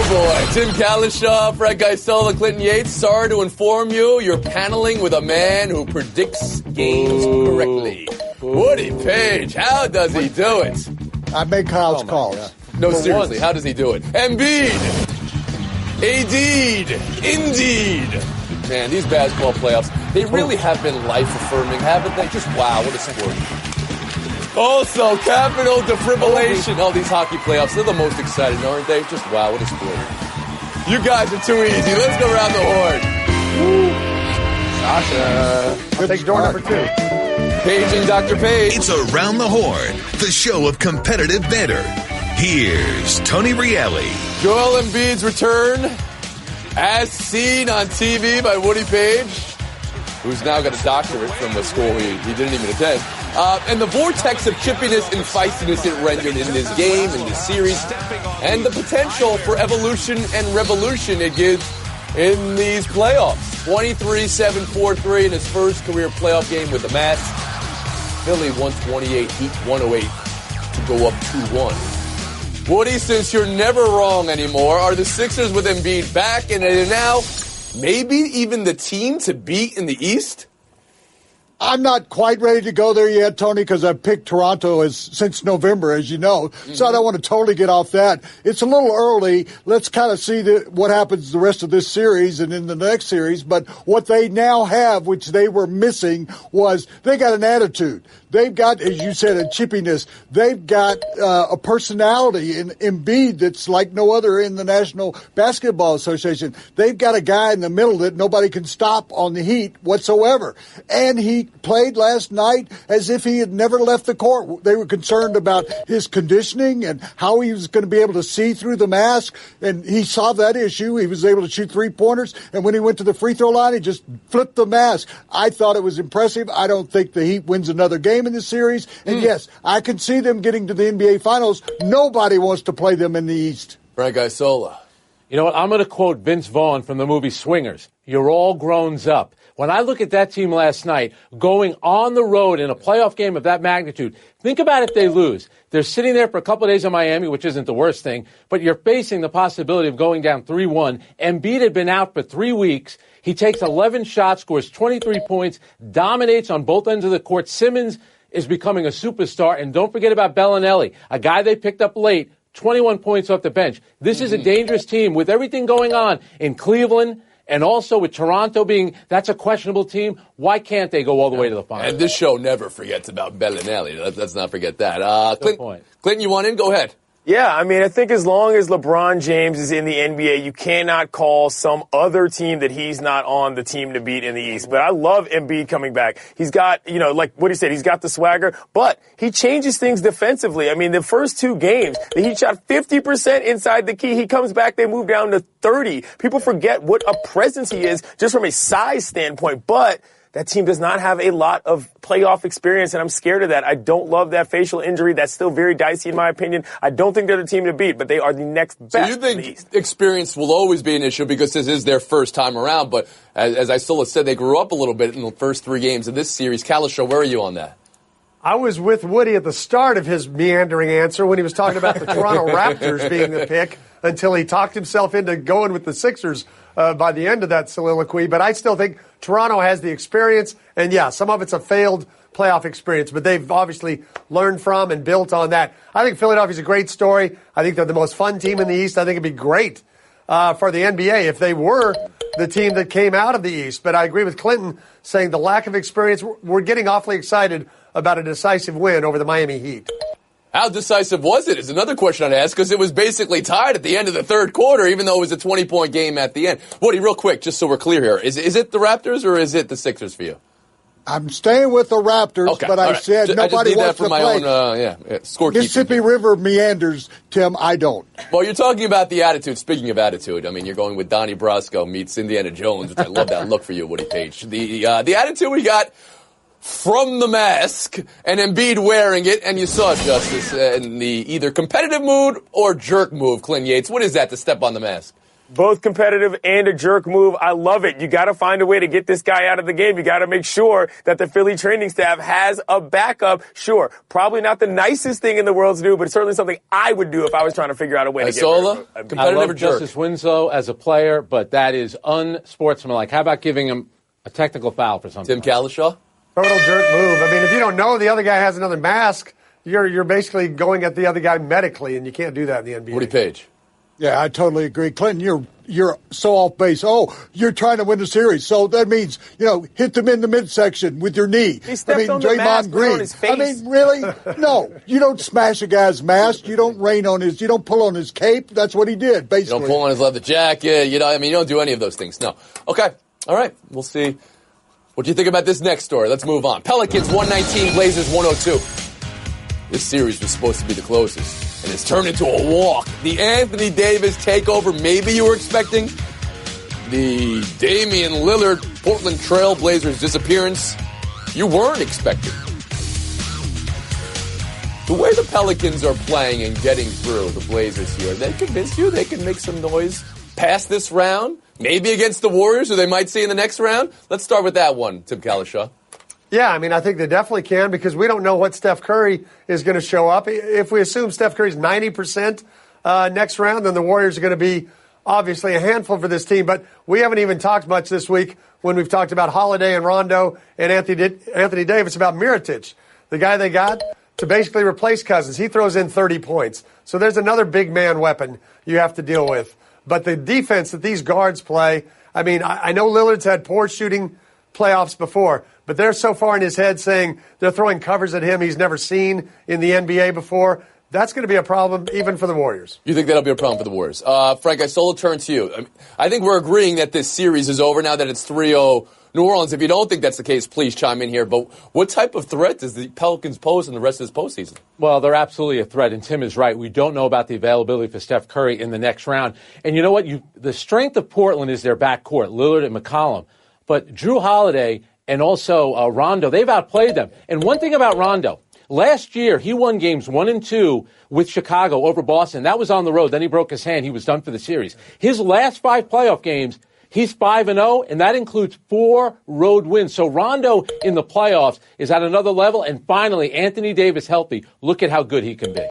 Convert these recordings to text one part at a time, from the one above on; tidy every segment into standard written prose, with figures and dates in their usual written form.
boy. Tim Kalishaw, Fred Geisola, Clinton Yates. Sorry to inform you, you're paneling with a man who predicts games correctly. Woody Page, how does he do it? I make Kyle's calls. No, seriously, how does he do it? Embiid. Indeed. Man, these basketball playoffs, they really have been life-affirming, haven't they? Just wow, what a sport. Also, capital defibrillation. Oh, these hockey playoffs, they're the most exciting, aren't they? Just wow, what a sport. You guys are too easy. Let's go around the horn. Sasha. I'll take door number 2. Paging Dr. Page. It's Around the Horn, the show of competitive banter. Here's Tony Reale. Joel Embiid's return, as seen on TV by Woody Page, who's now got a doctorate from the school he didn't even attend. And the vortex of chippiness and feistiness it rendered in this game, in this series, and the potential for evolution and revolution it gives in these playoffs. 23-7-4-3 in his first career playoff game with the Mavs. Philly 128, Heat 108 to go up 2-1. Woody, since you're never wrong anymore, are the Sixers with Embiid back and are now maybe even the team to beat in the East? I'm not quite ready to go there yet, Tony, because I've picked Toronto since November, as you know. So I don't want to totally get off that. It's a little early. Let's kind of see what happens the rest of this series and in the next series. But what they now have, which they were missing, was they got an attitude. They've got, as you said, a chippiness. They've got a personality in Embiid that's like no other in the National Basketball Association. They've got a guy in the middle that nobody can stop on the Heat whatsoever. And he played last night as if he had never left the court. They were concerned about his conditioning and how he was going to be able to see through the mask, and he solved that issue. He was able to shoot 3-pointers, and when he went to the free throw line, he just flipped the mask. I thought it was impressive. I don't think the Heat wins another game in this series, and yes, I can see them getting to the NBA Finals. Nobody wants to play them in the East. Frank Isola. You know what? I'm going to quote Vince Vaughn from the movie Swingers. You're all grown up. When I look at that team last night, going on the road in a playoff game of that magnitude, think about if they lose. They're sitting there for a couple of days in Miami, which isn't the worst thing, but you're facing the possibility of going down 3-1. Embiid had been out for 3 weeks. He takes 11 shots, scores 23 points, dominates on both ends of the court. Simmons is becoming a superstar. And don't forget about Bellinelli, a guy they picked up late, 21 points off the bench. This is a dangerous team with everything going on in Cleveland. And also with Toronto that's a questionable team. Why can't they go all the way to the final? And this show never forgets about Bellinelli. Let's not forget that. Clinton, you want in? Go ahead. Yeah, I mean, I think as long as LeBron James is in the NBA, you cannot call some other team that he's not on the team to beat in the East. But I love Embiid coming back. He's got, like what he said, he's got the swagger, but he changes things defensively. I mean, the first 2 games, the Heat shot 50% inside the key. He comes back, they move down to 30. People forget what a presence he is just from a size standpoint, but that team does not have a lot of playoff experience, and I'm scared of that. I don't love that facial injury. That's still very dicey in my opinion. I don't think they're the team to beat, but they are the next best. So you think experience will always be an issue because this is their first time around, but as Isola said, they grew up a little bit in the first 3 games of this series. Kalishaw, where are you on that? I was with Woody at the start of his meandering answer when he was talking about the Toronto Raptors being the pick until he talked himself into going with the Sixers by the end of that soliloquy. But I still think Toronto has the experience. And, yeah, some of it's a failed playoff experience, but they've obviously learned from and built on that. I think Philadelphia's a great story. I think they're the most fun team in the East. I think it'd be great for the NBA if they were the team that came out of the East. But I agree with Clinton saying the lack of experience. We're getting awfully excited about a decisive win over the Miami Heat. How decisive was it is another question I'd ask because it was basically tied at the end of the third quarter, even though it was a 20-point game at the end. Woody, real quick, just so we're clear here, is it the Raptors or is it the Sixers for you? I'm staying with the Raptors, okay, but I said nobody wants to play. Scorekeeping. Mississippi River meanders, Tim. I don't. Well, you're talking about the attitude. Speaking of attitude, I mean, you're going with Donnie Brasco meets Indiana Jones, which I love that look for you, Woody Page. The attitude we got from the mask and Embiid wearing it, and you saw Justice in the either competitive mood or jerk move, Clint Yates. What is that to step on the mask? Both competitive and a jerk move. I love it. You got to find a way to get this guy out of the game. You got to make sure that the Philly training staff has a backup. Sure, probably not the nicest thing in the world to do, but it's certainly something I would do if I was trying to figure out a way to get rid of him. I love Justice Winslow as a player, but that is unsportsmanlike. How about giving him a technical foul for something? Tim Kalishaw? Total jerk move. I mean, if you don't know the other guy has another mask, you're basically going at the other guy medically, and you can't do that in the NBA. Woody Page. Yeah, I totally agree. Clinton, you're so off base. Oh, you're trying to win the series. So that means, hit them in the midsection with your knee. He stepped on the mask, put it on his face. I mean, really? No, you don't smash a guy's mask. You don't you don't pull on his cape. That's what he did, basically. You don't pull on his leather jacket. You don't do any of those things. No. Okay. All right. We'll see. What do you think about this next story? Let's move on. Pelicans 119, Blazers 102. This series was supposed to be the closest, and it's turned into a walk. The Anthony Davis takeover, maybe you were expecting. The Damian Lillard Portland Trail Blazers disappearance, you weren't expecting. The way the Pelicans are playing and getting through the Blazers here, they convince you they can make some noise past this round, maybe against the Warriors, who they might see in the next round. Let's start with that one, Tim Kalishaw. Yeah, I mean, I think they definitely can because we don't know what Steph Curry is going to show up. If we assume Steph Curry's 90% next round, then the Warriors are going to be obviously a handful for this team. But we haven't even talked much this week when we've talked about Holiday and Rondo and Anthony Davis about Mirotic, the guy they got to basically replace Cousins. He throws in 30 points. So there's another big man weapon you have to deal with. But the defense that these guards play, I mean, I know Lillard's had poor shooting playoffs before, but they're so far in his head saying they're throwing covers at him he's never seen in the NBA before. That's going to be a problem even for the Warriors. You think that'll be a problem for the Warriors? Frank, I solo turn to you. I think we're agreeing that this series is over now that it's 3-0 New Orleans. If you don't think that's the case, please chime in here. But what type of threat does the Pelicans pose in the rest of this postseason? Well, they're absolutely a threat, and Tim is right. We don't know about the availability for Steph Curry in the next round. And you know what? The strength of Portland is their backcourt, Lillard and McCollum. But Drew Holiday and also Rondo, they've outplayed them. And one thing about Rondo, last year he won games 1 and 2 with Chicago over Boston. That was on the road. Then he broke his hand. He was done for the series. His last 5 playoff games, he's 5-0, and that includes 4 road wins. So Rondo in the playoffs is at another level. And finally, Anthony Davis healthy. Look at how good he can be.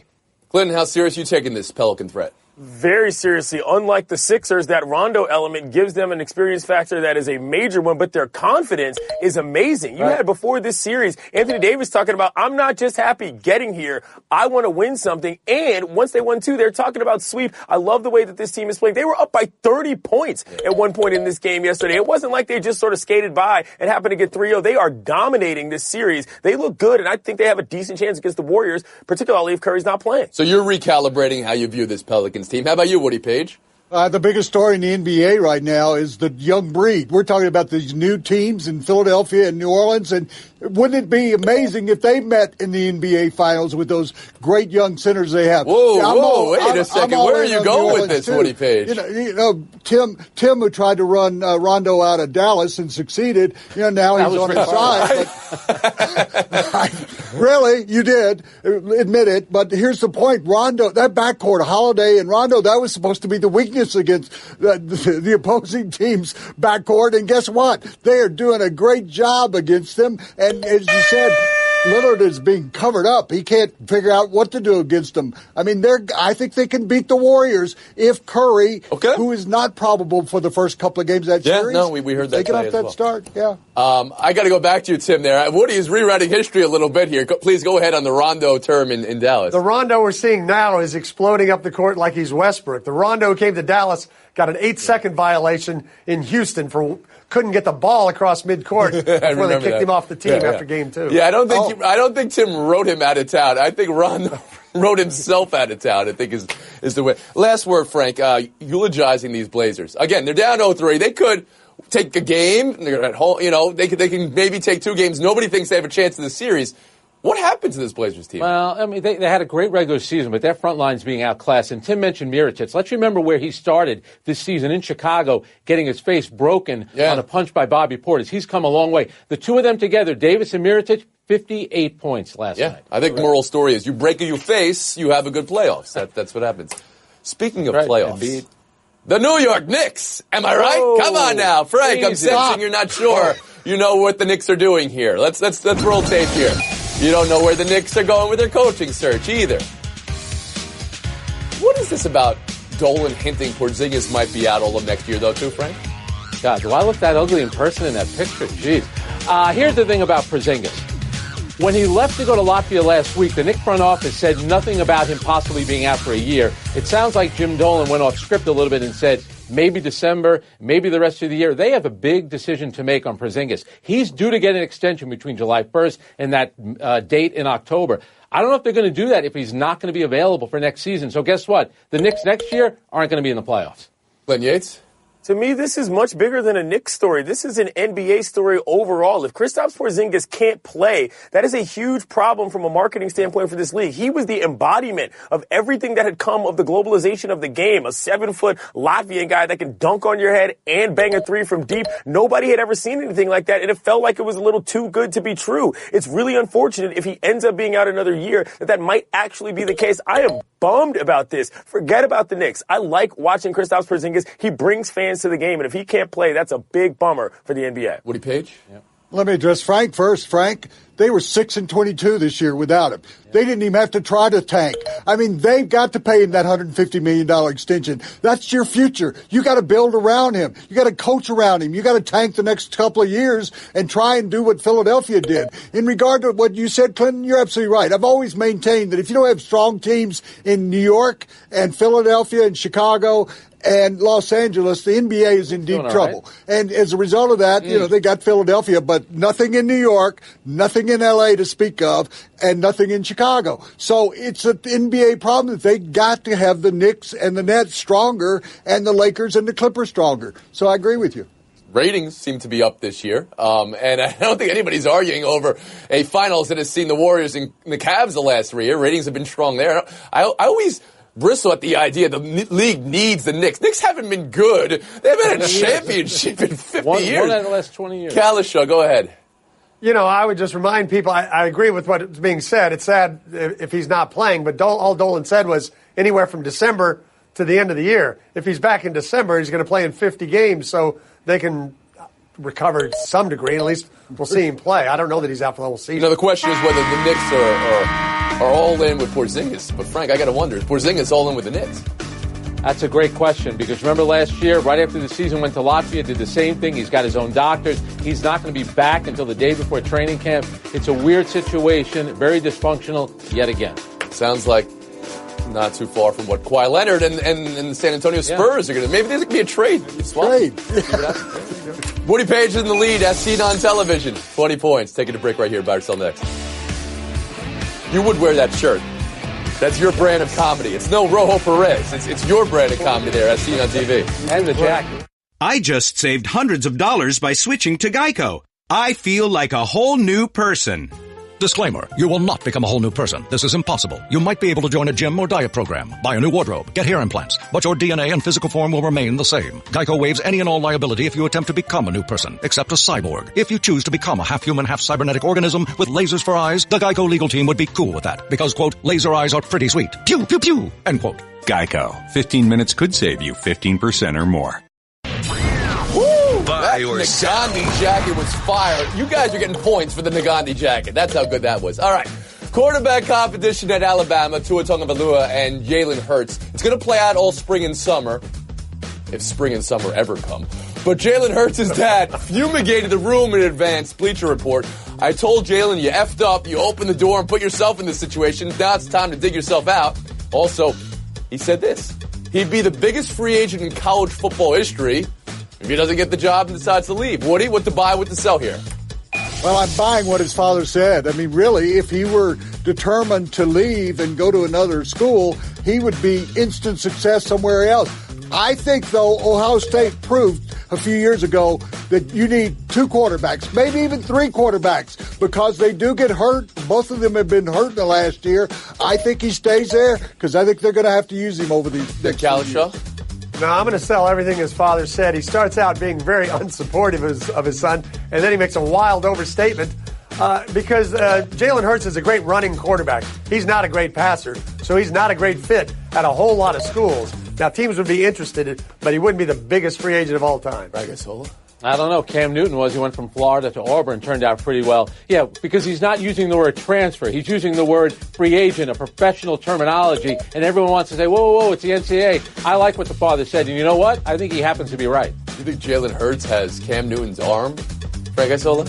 Clinton, how serious are you taking this Pelican threat? Very seriously. Unlike the Sixers, that Rondo element gives them an experience factor that is a major one, but their confidence is amazing. You had before this series, Anthony Davis talking about, I'm not just happy getting here. I want to win something. And once they won 2, they're talking about sweep. I love the way that this team is playing. They were up by 30 points at one point in this game yesterday. It wasn't like they just sort of skated by and happened to get 3-0. They are dominating this series. They look good, and I think they have a decent chance against the Warriors, particularly if Curry's not playing. So you're recalibrating how you view this Pelicans team. How about you, Woody Page? The biggest story in the NBA right now is the young breed. We're talking about these new teams in Philadelphia and New Orleans, and wouldn't it be amazing if they met in the NBA Finals with those great young centers they have? Whoa, wait a second. Where are you going with this, Woody Page? You know, Tim who tried to run Rondo out of Dallas and succeeded, now he's on his side. Really, you did. Admit it. But here's the point. Rondo, that backcourt, Holiday and Rondo, that was supposed to be the weakness against the opposing team's backcourt. And guess what? They are doing a great job against them. And as you said, Lillard is being covered up. He can't figure out what to do against them. I mean, I think they can beat the Warriors if Curry, who is not probable for the first couple of games of that series. Yeah, we heard that. They get off that start. Yeah. I got to go back to you, Tim. There, Woody is rewriting history a little bit here. Please go ahead on the Rondo term in Dallas. The Rondo we're seeing now is exploding up the court like he's Westbrook. The Rondo who came to Dallas got an 8-second violation in Houston for couldn't get the ball across midcourt before they kicked him off the team after game 2. Yeah, I don't think Tim wrote him out of town. I think Rondo wrote himself out of town, I think is the way. Last word, Frank, eulogizing these Blazers. Again, they're down 0-3. They could take a game. They're at home, they can maybe take 2 games. Nobody thinks they have a chance in the series. What happened to this Blazers team? Well, I mean, they had a great regular season, but their front line's being outclassed. And Tim mentioned Mirotic. Let's remember where he started this season in Chicago, getting his face broken on a punch by Bobby Portis. He's come a long way. The 2 of them together, Davis and Mirotic, 58 points last night. I think the moral story is you break your face, you have a good playoffs. That's what happens. Speaking of playoffs. The New York Knicks. Am I right? Whoa. Come on now, Frank. I'm Easy. sensing you're not sure. You know what the Knicks are doing here. Let's roll tape here. You don't know where the Knicks are going with their coaching search either. What is this about Dolan hinting Porzingis might be out all of next year, though, too, Frank? God, do I look that ugly in person in that picture? Jeez. Here's the thing about Porzingis. When he left to go to Latvia last week, the Knicks front office said nothing about him possibly being out for a year. It sounds like Jim Dolan went off script a little bit and said maybe December, maybe the rest of the year. They have a big decision to make on Porzingis. He's due to get an extension between July 1st and that date in October. I don't know if they're going to do that if he's not going to be available for next season. So guess what? The Knicks next year aren't going to be in the playoffs. Glenn Yates? To me, this is much bigger than a Knicks story. This is an NBA story overall. If Kristaps Porzingis can't play, that is a huge problem from a marketing standpoint for this league. He was the embodiment of everything that had come of the globalization of the game. A 7-foot Latvian guy that can dunk on your head and bang a three from deep. Nobody had ever seen anything like that, and it felt like it was a little too good to be true. It's really unfortunate if he ends up being out another year that might actually be the case. I am bummed about this. Forget about the Knicks. I like watching Kristaps Porzingis. He brings fans to the game, and if he can't play, that's a big bummer for the NBA. Woody Page? Yep. Let me address Frank first. Frank, they were 6-22 this year without him. They didn't even have to try to tank. I mean, they've got to pay him that $150 million extension. That's your future. You got to build around him. You got to coach around him. You got to tank the next couple of years and try and do what Philadelphia did. In regard to what you said, Clinton, you're absolutely right. I've always maintained that if you don't have strong teams in New York and Philadelphia and Chicago and Los Angeles, the NBA is in deep trouble. Right. And as a result of that, you know, they got Philadelphia, but nothing in New York, nothing in LA to speak of, and nothing in Chicago. So it's an NBA problem that they got to have the Knicks and the Nets stronger and the Lakers and the Clippers stronger. So I agree with you. Ratings seem to be up this year, and I don't think anybody's arguing over a finals that has seen the Warriors and the Cavs the last 3 years. Ratings have been strong there. I always bristle at the idea the league needs the Knicks. Knicks haven't been good. They haven't had a championship in 50 years. One out of the last 20 years. Kalisha, go ahead. You know, I would just remind people, I agree with what's being said. It's sad if he's not playing, but all Dolan said was anywhere from December to the end of the year. If he's back in December, he's going to play in 50 games, so they can recover to some degree. At least we'll see him play. I don't know that he's out for the whole season. You know, the question is whether the Knicks are all in with Porzingis. But, Frank, I got to wonder, is Porzingis all in with the Knicks? That's a great question because remember last year, right after the season, went to Latvia, did the same thing. He's got his own doctors. He's not going to be back until the day before training camp. It's a weird situation, very dysfunctional yet again. Sounds like not too far from what Kawhi Leonard and the San Antonio Spurs are going to. Maybe there's going to be a trade. Woody Page is in the lead as seen on television. 20 points. Taking a break right here. Buy or sell next. You would wear that shirt. That's your brand of comedy. It's no Rojo Perez. It's your brand of comedy there as seen on TV. And the jacket. I just saved hundreds of dollars by switching to Geico. I feel like a whole new person. Disclaimer, you will not become a whole new person. This is impossible. You might be able to join a gym or diet program, buy a new wardrobe, get hair implants, but your DNA and physical form will remain the same. Geico waives any and all liability if you attempt to become a new person, except a cyborg. If you choose to become a half-human, half-cybernetic organism with lasers for eyes, the Geico legal team would be cool with that, because, quote, laser eyes are pretty sweet. Pew, pew, pew, end quote. Geico. 15 minutes could save you 15% or more. That Nagandi jacket was fire. You guys are getting points for the Nagandi jacket. That's how good that was. All right. Quarterback competition at Alabama, Tua Tagovailoa and Jalen Hurts. It's going to play out all spring and summer, if spring and summer ever come. But Jalen Hurts' dad fumigated the room in advance. Bleacher Report. I told Jalen, you effed up. You opened the door and put yourself in this situation. Now it's time to dig yourself out. Also, he said this. He'd be the biggest free agent in college football history if he doesn't get the job and decides to leave. Woody, what to buy, what to sell here? Well, I'm buying what his father said. I mean, really, if he were determined to leave and go to another school, he would be instant success somewhere else. I think, though, Ohio State proved a few years ago that you need 2 quarterbacks, maybe even 3 quarterbacks, because they do get hurt. Both of them have been hurt in the last year. I think he stays there because I think they're going to have to use him over the next few years. No, I'm going to sell everything his father said. He starts out being very unsupportive of his son, and then he makes a wild overstatement because Jalen Hurts is a great running quarterback. He's not a great passer. So he's not a great fit at a whole lot of schools. Now, teams would be interested, but he wouldn't be the biggest free agent of all time. I guess so. I don't know. Cam Newton was. He went from Florida to Auburn, turned out pretty well. Yeah, because he's not using the word transfer. He's using the word free agent, a professional terminology, and everyone wants to say, whoa, it's the NCAA. I like what the father said, and you know what? I think he happens to be right. You think Jalen Hurts has Cam Newton's arm, Frank Isola?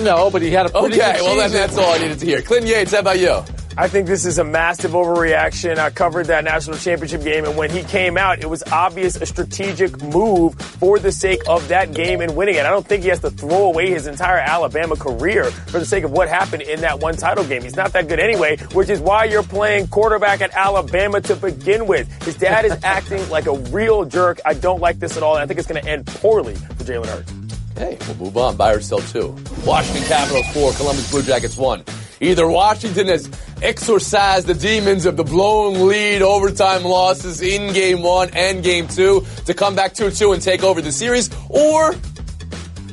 No, but he had a pretty good Okay, well, then season. that's all I needed to hear. Clinton Yates, how about you? I think this is a massive overreaction. I covered that national championship game, and when he came out, it was obvious a strategic move for the sake of that game and winning it. I don't think he has to throw away his entire Alabama career for the sake of what happened in that one title game. He's not that good anyway, which is why you're playing quarterback at Alabama to begin with. His dad is acting like a real jerk. I don't like this at all, and I think it's going to end poorly for Jalen Hurts. Hey, we'll move on. Buy or sell 2. Washington Capitals 4, Columbus Blue Jackets 1. Either Washington has exorcised the demons of the blown lead overtime losses in Game 1 and Game 2 to come back 2-2 and take over the series, or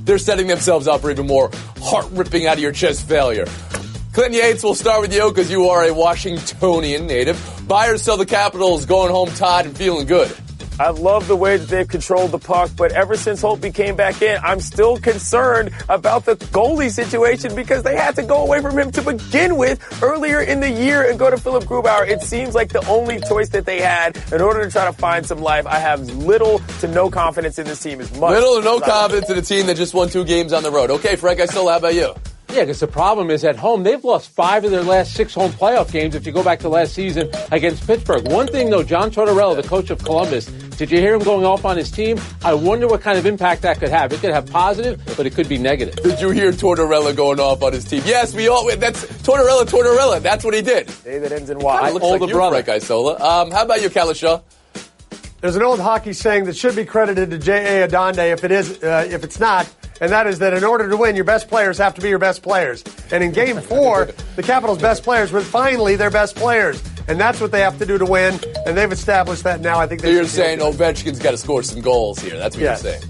they're setting themselves up for even more heart-ripping out-of-your-chest failure. Clinton Yates, we'll start with you because you are a Washingtonian native. Buy or sell the Capitals going home tied and feeling good? I love the way that they've controlled the puck, but ever since Holtby came back in, I'm still concerned about the goalie situation because they had to go away from him to begin with earlier in the year and go to Philip Grubauer. It seems like the only choice that they had in order to try to find some life. I have little to no confidence in this team as much. Little to no confidence in a team that just won 2 games on the road. Okay, Frank Isola, how about you? Yeah, because the problem is at home, they've lost 5 of their last 6 home playoff games if you go back to last season against Pittsburgh. One thing, though, John Tortorella, the coach of Columbus, did you hear him going off on his team? I wonder what kind of impact that could have. It could have positive, but it could be negative. Did you hear Tortorella going off on his team? Yes, that's Tortorella. That's what he did. Day that ends in Y. Kind of looks like you, brother. Frank Isola. How about you, Kalisha? There's an old hockey saying that should be credited to J.A. Adonde if it's not, and that is that in order to win, your best players have to be your best players. And in Game 4, the Capitals' best players were finally their best players. And that's what they have to do to win, and they've established that now. I think So you're saying Ovechkin's got to score some goals here. That's what Yes. you're saying.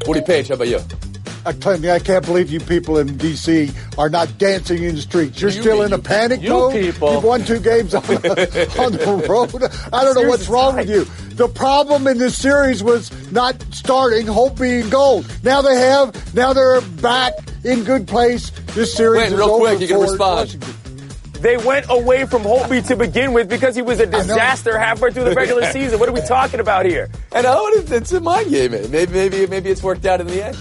Woody Page, how about you? Clinton, I can't believe you people in D.C. are not dancing in the streets. You're still in a panic mode? people. You've won 2 games on the road. I don't know what's wrong with you. The problem in this series was not starting Holtby in goal. Now they have. Now they're back in good place. This series Wait, is real over quick, you can for respond. Washington. They went away from Holtby to begin with because he was a disaster halfway through the regular season. What are we talking about here? And it's a mind game. Maybe it's worked out in the end.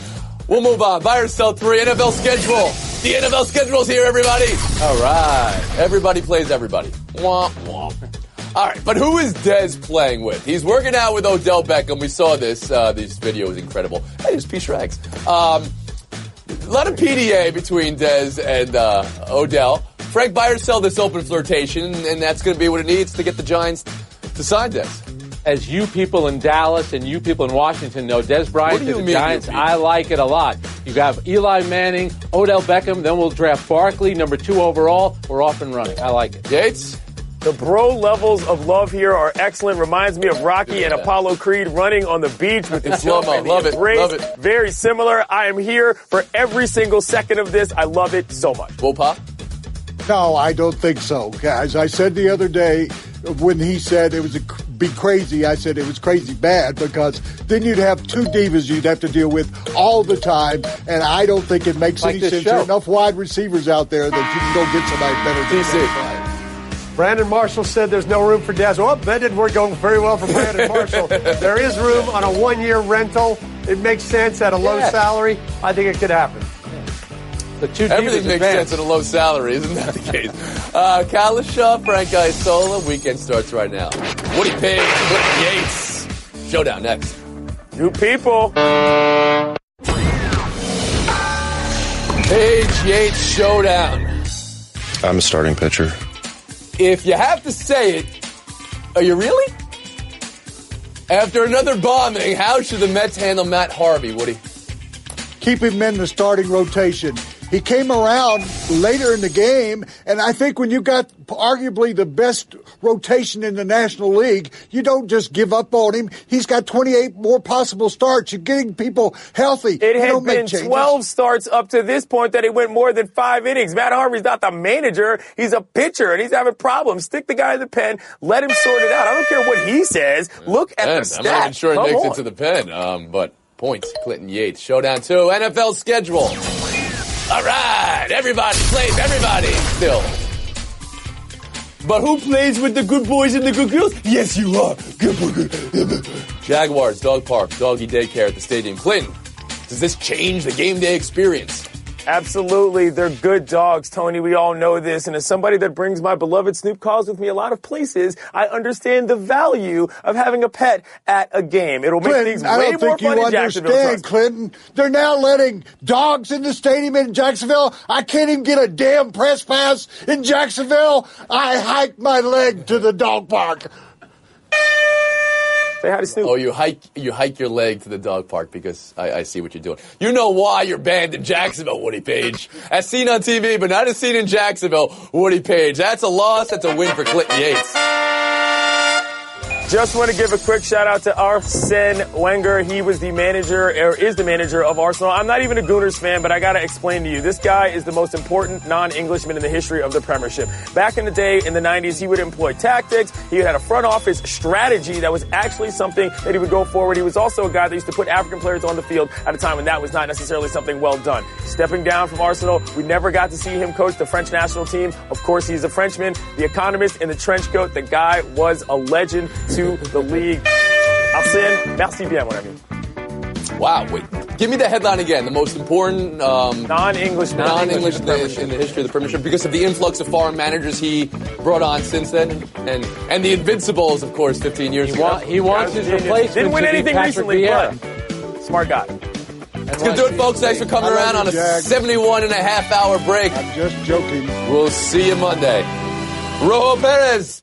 We'll move on. Buy or sell 3. NFL schedule. The NFL schedule's here, everybody. All right. Everybody plays everybody. Womp, womp. All right, but who is Dez playing with? He's working out with Odell Beckham. We saw this. This video is incredible. Hey, there's P. Shrags. A lot of PDA between Dez and Odell. Frank, buy or sell this open flirtation, and that's going to be what it needs to get the Giants to sign Dez. As you people in Dallas and you people in Washington know, Dez Bryant What do to you the mean, Giants, you people? I like it a lot. You have Eli Manning, Odell Beckham, then we'll draft Barkley, number 2 overall. We're off and running. I like it. Yates? The bro levels of love here are excellent. Reminds me of Rocky and Apollo Creed running on the beach with the In slow-mo. jump and the Love it. embrace. Love it. Very similar. I am here for every single second of this. I love it so much. Wopa? No, I don't think so, guys. I said the other day when he said it was be crazy, I said it was crazy bad because then you'd have 2 divas you'd have to deal with all the time, and I don't think it makes Like any this sense. show. There are enough wide receivers out there that you can go get somebody better than DC. Dez Bryant. Brandon Marshall said there's no room for Dez. Oh, that didn't work going very well for Brandon Marshall. There is room on a 1-year rental. It makes sense at a low Yes. salary. I think it could happen. The 2 Everything divas makes advance. sense at a low salary, isn't that the case? Kalisha, Frank Isola, weekend starts right now. Woody Page, Clinton Yates. Showdown next. You people. Page Yates Showdown. I'm a starting pitcher. If you have to say it, are you really? After another bombing, how should the Mets handle Matt Harvey, Woody? Keep him in the starting rotation. He came around later in the game, and I think when you got arguably the best rotation in the National League, you don't just give up on him. He's got 28 more possible starts. You're getting people healthy. It had been 12 starts up to this point that he went more than 5 innings. Matt Harvey's not the manager. He's a pitcher, and he's having problems. Stick the guy in the pen. Let him sort it out. I don't care what he says. Look at the stats. I'm not even sure it makes it to the pen, but points, Clinton Yates. Showdown 2, NFL schedule. All right, everybody plays everybody still. But who plays with the good boys and the good girls? Yes, you are. Good boy. Jaguars, dog park, doggy daycare at the stadium. Clinton, does this change the game day experience? Absolutely. They're good dogs, Tony. We all know this. And as somebody that brings my beloved Snoop calls with me a lot of places, I understand the value of having a pet at a game. It'll make things way more fun in Jacksonville. Clinton. They're now letting dogs in the stadium in Jacksonville. I can't even get a damn press pass in Jacksonville. I hiked my leg to the dog park. Say hi to Snoop. Oh, you hike your leg to the dog park because I see what you're doing. You know why you're banned in Jacksonville, Woody Page. As seen on TV, but not as seen in Jacksonville, Woody Page. That's a loss. That's a win for Clinton Yates. Just want to give a quick shout out to Arsene Wenger. He was the manager, or is the manager of Arsenal. I'm not even a Gooners fan, but I got to explain to you. This guy is the most important non-Englishman in the history of the Premiership. Back in the day, in the 90s, he would employ tactics. He had a front office strategy that was actually something that he would go forward. He was also a guy that used to put African players on the field at a time when that was not necessarily something well done. Stepping down from Arsenal, we never got to see him coach the French national team. Of course, he's a Frenchman. The economist in the trench coat, the guy was a legend to the league. Arsène, merci bien, mon ami. Wow, wait. Give me the headline again. The most important non-English in the history of the Premiership because of the influx of foreign managers he brought on since then, and the Invincibles, of course, 15 years ago. He wants his replacement. Didn't win anything recently, but smart guy. That's going to do it, folks. Thanks for coming around on a 71-and-a-half-hour break. I'm just joking. We'll see you Monday. Rojo Perez.